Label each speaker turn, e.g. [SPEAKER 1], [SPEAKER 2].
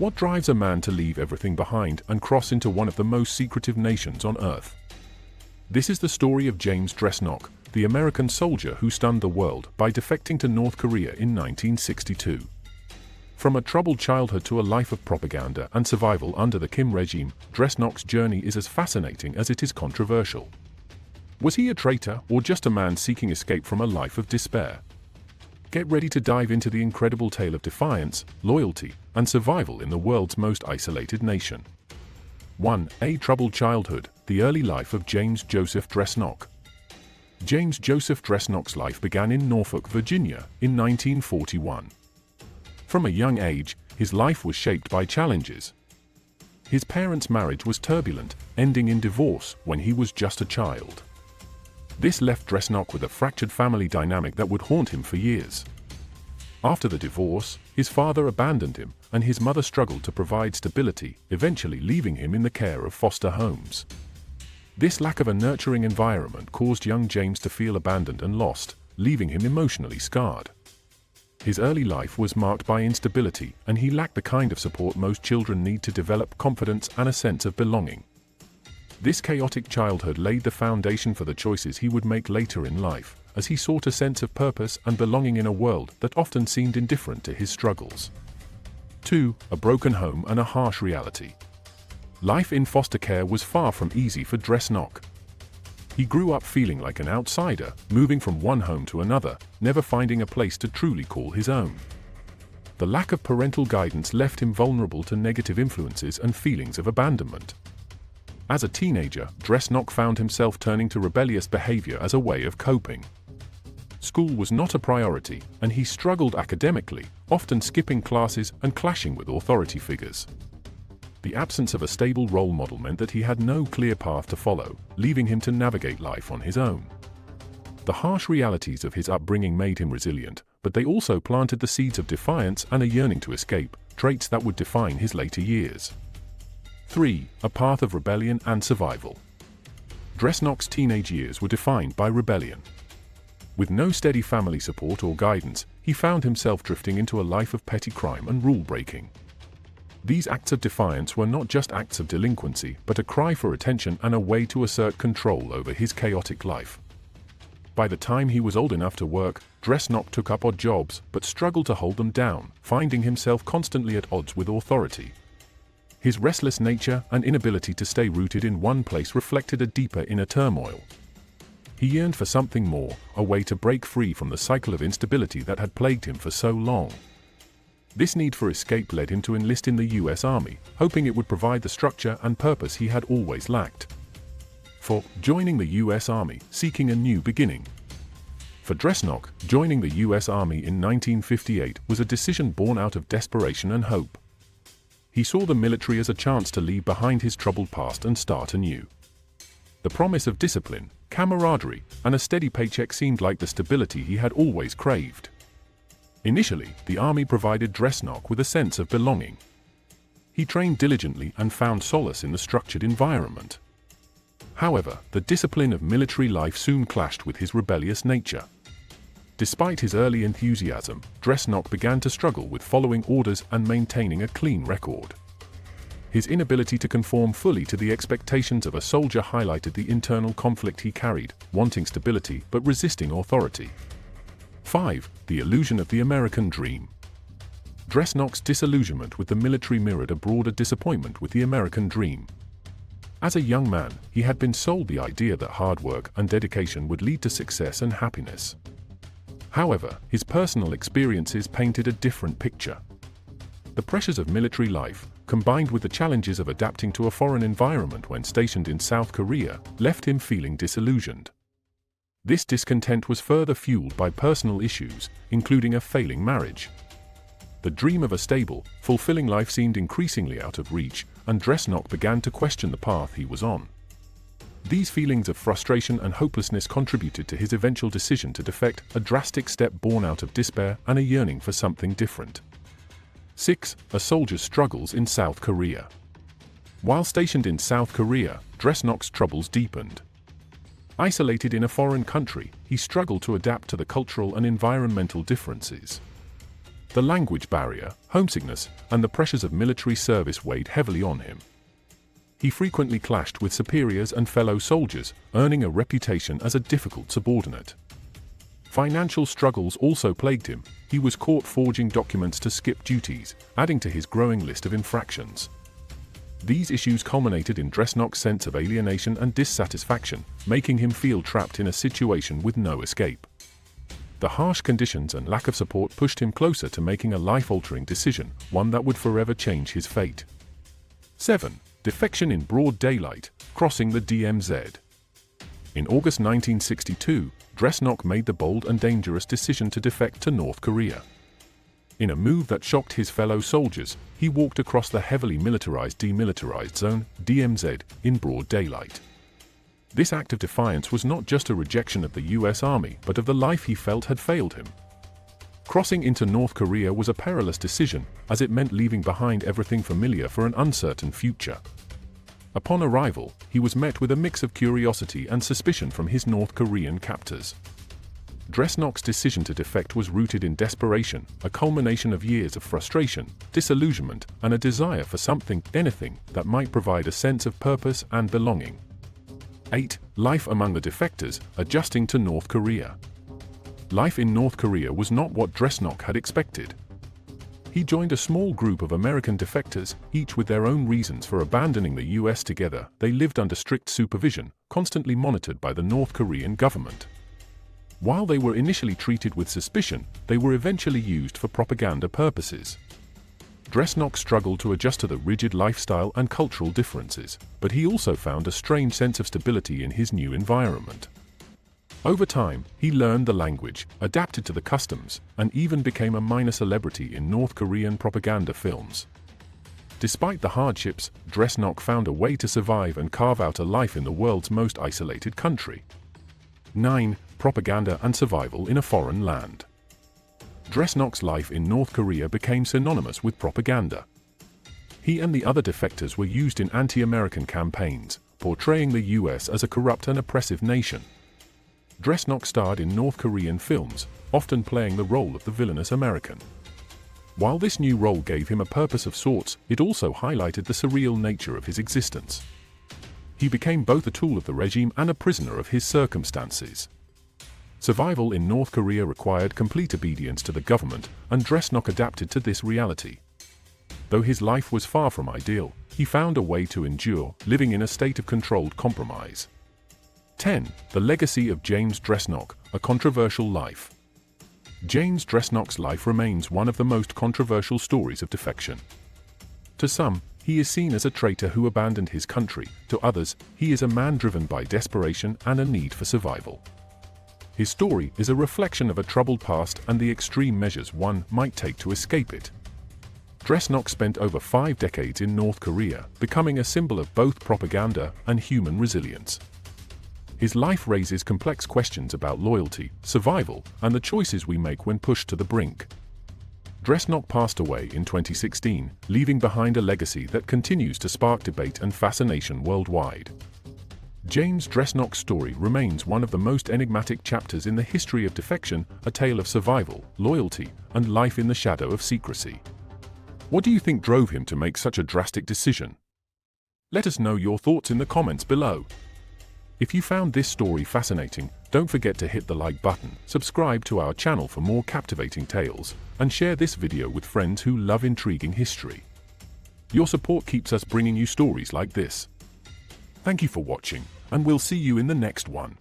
[SPEAKER 1] What drives a man to leave everything behind and cross into one of the most secretive nations on Earth? This is the story of James Dresnok, the American soldier who stunned the world by defecting to North Korea in 1962. From a troubled childhood to a life of propaganda and survival under the Kim regime, Dresnok's journey is as fascinating as it is controversial. Was he a traitor or just a man seeking escape from a life of despair? Get ready to dive into the incredible tale of defiance, loyalty, and survival in the world's most isolated nation. 1. A troubled childhood, the early life of James Joseph Dresnok. James Joseph Dresnok's life began in Norfolk, Virginia, in 1941. From a young age, his life was shaped by challenges. His parents' marriage was turbulent, ending in divorce when he was just a child. This left Dresnok with a fractured family dynamic that would haunt him for years. After the divorce, his father abandoned him, and his mother struggled to provide stability, eventually leaving him in the care of foster homes. This lack of a nurturing environment caused young James to feel abandoned and lost, leaving him emotionally scarred. His early life was marked by instability, and he lacked the kind of support most children need to develop confidence and a sense of belonging. This chaotic childhood laid the foundation for the choices he would make later in life, as he sought a sense of purpose and belonging in a world that often seemed indifferent to his struggles. 2. A broken home and a harsh reality. Life in foster care was far from easy for Dresnok. He grew up feeling like an outsider, moving from one home to another, never finding a place to truly call his own. The lack of parental guidance left him vulnerable to negative influences and feelings of abandonment. As a teenager, Dresnok found himself turning to rebellious behavior as a way of coping. School was not a priority, and he struggled academically, often skipping classes and clashing with authority figures. The absence of a stable role model meant that he had no clear path to follow, leaving him to navigate life on his own. The harsh realities of his upbringing made him resilient, but they also planted the seeds of defiance and a yearning to escape, traits that would define his later years. 3. A path of rebellion and survival. Dresnok's teenage years were defined by rebellion. With no steady family support or guidance, he found himself drifting into a life of petty crime and rule-breaking. These acts of defiance were not just acts of delinquency, but a cry for attention and a way to assert control over his chaotic life. By the time he was old enough to work, Dresnok took up odd jobs, but struggled to hold them down, finding himself constantly at odds with authority. His restless nature and inability to stay rooted in one place reflected a deeper inner turmoil. He yearned for something more, a way to break free from the cycle of instability that had plagued him for so long. This need for escape led him to enlist in the US Army, hoping it would provide the structure and purpose he had always lacked. 4. Joining the US Army, seeking a new beginning. For Dresnok, joining the US Army in 1958 was a decision born out of desperation and hope. He saw the military as a chance to leave behind his troubled past and start anew. The promise of discipline, camaraderie, and a steady paycheck seemed like the stability he had always craved. Initially, the army provided Dresnok with a sense of belonging. He trained diligently and found solace in the structured environment. However, the discipline of military life soon clashed with his rebellious nature. Despite his early enthusiasm, Dresnok began to struggle with following orders and maintaining a clean record. His inability to conform fully to the expectations of a soldier highlighted the internal conflict he carried, wanting stability but resisting authority. 5. The illusion of the American dream. Dresnok's disillusionment with the military mirrored a broader disappointment with the American dream. As a young man, he had been sold the idea that hard work and dedication would lead to success and happiness. However, his personal experiences painted a different picture. The pressures of military life, combined with the challenges of adapting to a foreign environment when stationed in South Korea, left him feeling disillusioned. This discontent was further fueled by personal issues, including a failing marriage. The dream of a stable, fulfilling life seemed increasingly out of reach, and Dresnok began to question the path he was on. These feelings of frustration and hopelessness contributed to his eventual decision to defect, a drastic step born out of despair and a yearning for something different. 6. A soldier's struggles in South Korea. While stationed in South Korea, Dresnok's troubles deepened. Isolated in a foreign country, he struggled to adapt to the cultural and environmental differences. The language barrier, homesickness, and the pressures of military service weighed heavily on him. He frequently clashed with superiors and fellow soldiers, earning a reputation as a difficult subordinate. Financial struggles also plagued him. He was caught forging documents to skip duties, adding to his growing list of infractions. These issues culminated in Dresnok's sense of alienation and dissatisfaction, making him feel trapped in a situation with no escape. The harsh conditions and lack of support pushed him closer to making a life-altering decision, one that would forever change his fate. 7. Defection in broad daylight, crossing the DMZ. In August 1962, Dresnok made the bold and dangerous decision to defect to North Korea. In a move that shocked his fellow soldiers, he walked across the heavily militarized demilitarized zone, DMZ, in broad daylight. This act of defiance was not just a rejection of the US Army, but of the life he felt had failed him. Crossing into North Korea was a perilous decision, as it meant leaving behind everything familiar for an uncertain future. Upon arrival, he was met with a mix of curiosity and suspicion from his North Korean captors. Dresnok's decision to defect was rooted in desperation, a culmination of years of frustration, disillusionment, and a desire for anything, that might provide a sense of purpose and belonging. 8. Life among the defectors, adjusting to North Korea. Life in North Korea was not what Dresnok had expected. He joined a small group of American defectors, each with their own reasons for abandoning the US. Together, they lived under strict supervision, constantly monitored by the North Korean government. While they were initially treated with suspicion, they were eventually used for propaganda purposes. Dresnok struggled to adjust to the rigid lifestyle and cultural differences, but he also found a strange sense of stability in his new environment. Over time, he learned the language, adapted to the customs, and even became a minor celebrity in North Korean propaganda films. Despite the hardships, Dresnok found a way to survive and carve out a life in the world's most isolated country. 9. Propaganda and survival in a foreign land. Dresnok's life in North Korea became synonymous with propaganda. He and the other defectors were used in anti-American campaigns, portraying the US as a corrupt and oppressive nation. Dresnok starred in North Korean films, often playing the role of the villainous American. While this new role gave him a purpose of sorts, it also highlighted the surreal nature of his existence. He became both a tool of the regime and a prisoner of his circumstances. Survival in North Korea required complete obedience to the government, and Dresnok adapted to this reality. Though his life was far from ideal, he found a way to endure, living in a state of controlled compromise. 10. The legacy of James Dresnok, a controversial life. James Dresnok's life remains one of the most controversial stories of defection. To some, he is seen as a traitor who abandoned his country. To others, he is a man driven by desperation and a need for survival. His story is a reflection of a troubled past and the extreme measures one might take to escape it. Dresnok spent over 5 decades in North Korea, becoming a symbol of both propaganda and human resilience. His life raises complex questions about loyalty, survival, and the choices we make when pushed to the brink. Dresnok passed away in 2016, leaving behind a legacy that continues to spark debate and fascination worldwide. James Dresnok's story remains one of the most enigmatic chapters in the history of defection, a tale of survival, loyalty, and life in the shadow of secrecy. What do you think drove him to make such a drastic decision? Let us know your thoughts in the comments below. If you found this story fascinating, don't forget to hit the like button, subscribe to our channel for more captivating tales, and share this video with friends who love intriguing history. Your support keeps us bringing you stories like this. Thank you for watching, and we'll see you in the next one.